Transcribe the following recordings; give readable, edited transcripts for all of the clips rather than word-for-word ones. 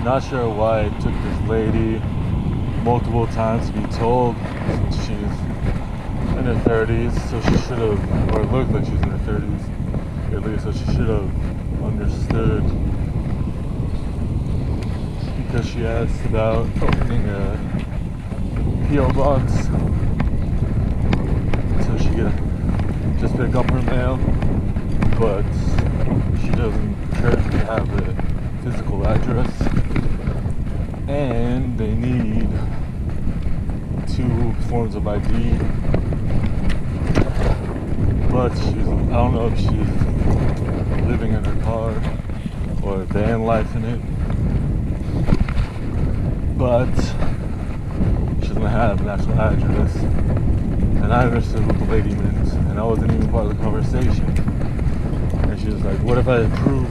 Not sure why it took this lady multiple times to be told, since she's in her 30s, so she should have, or it looked like she was in her 30s at least, so she should have understood, because she asked about opening a P.O. box so she could just pick up her mail, but she doesn't currently have a physical address, and they need 2 forms of ID. But I don't know if she's living in her car or van life in it, but she doesn't have an actual address. And I understood what the lady meant, and I wasn't even part of the conversation. And she was like, what if I approve?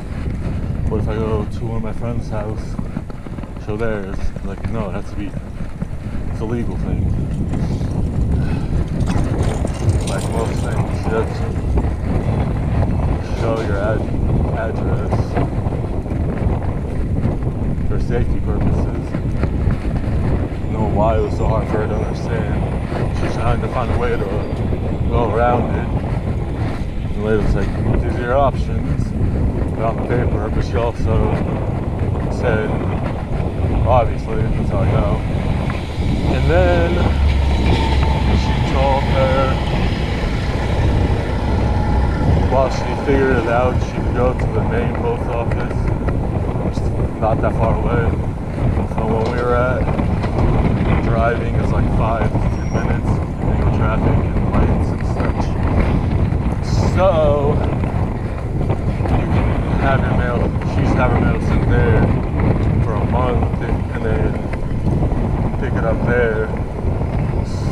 What if I go to one of my friend's house, show theirs? Like, no, it has to be, it's a legal thing. Like most things, you have to show your address for safety purposes. I don't know why it was so hard for her to understand. She's trying to find a way to go around it. And the lady was like, these are your options. On the paper, but she also said, obviously, that's how I know. And then she told her, while she figured it out, she could go to the main post office, which is not that far away. So when we were driving, it's like 5 to 10 minutes, in traffic and lights and such. So have your mail, she used to have her mail sit there for a month and then pick it up there.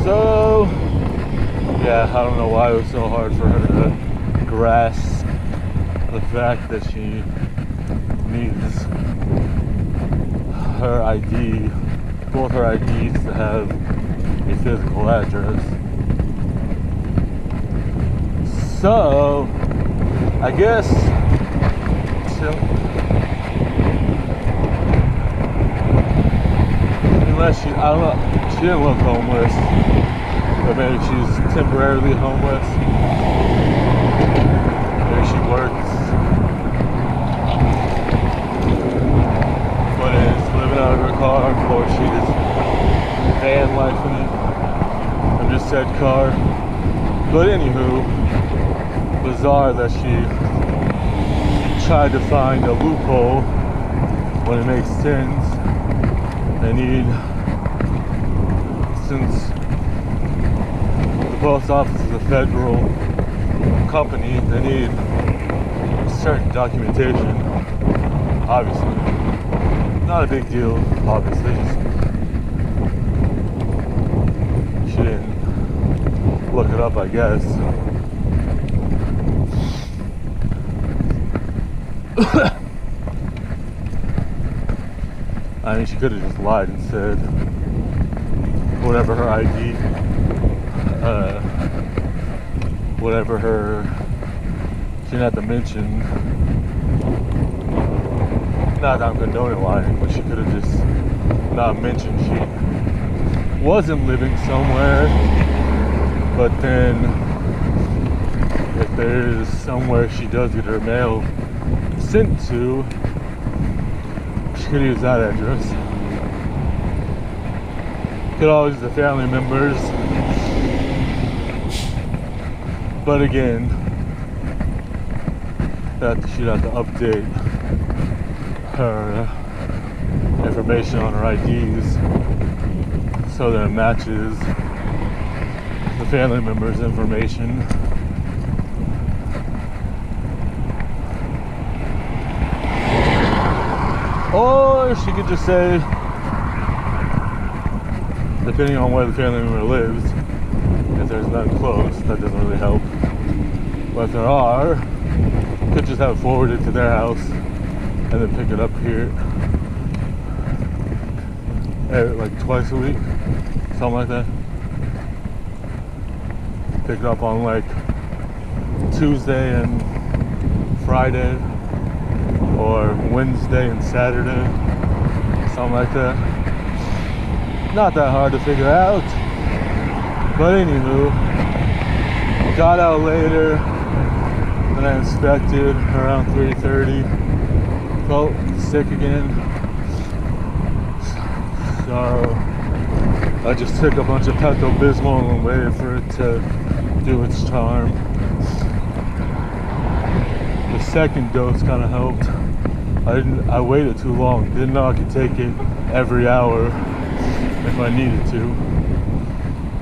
So, yeah, I don't know why it was so hard for her to grasp the fact that she needs her ID, both her IDs, to have a physical address. So, I guess unless she, I don't know, she didn't look homeless, but maybe she's temporarily homeless. Maybe she works, but is living out of her car, or she's van life in it. I just said car, but anywho, bizarre that she tried to find a loophole when it makes sense. They need, since the post office is a federal company, they need certain documentation. Obviously, not a big deal. Obviously, she didn't look it up, I guess. I mean, she could have just lied and said whatever her ID, whatever her, she didn't have to mention, not that I'm condoning lying, but she could have just not mentioned she wasn't living somewhere, but then if there's somewhere she does get her mail sent to, she could use that address. Could always use the family members. But again, that she'd have to update her information on her IDs so that it matches the family members' information. Or she could just say, depending on where the family member lives, if there's none close, that doesn't really help. But if there are, could just have it forwarded to their house and then pick it up here like twice a week, something like that. Pick it up on like Tuesday and Friday, or Wednesday and Saturday, something like that. Not that hard to figure out. But anywho, got out later than I expected, around 3:30. Felt sick again. So I just took a bunch of Pepto-Bismol and waited for it to do its charm. The second dose kind of helped. I waited too long. Didn't know I could take it every hour if I needed to.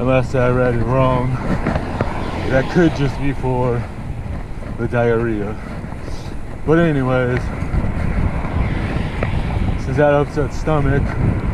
Unless I read it wrong. That could just be for the diarrhea. But anyways, since that upset stomach,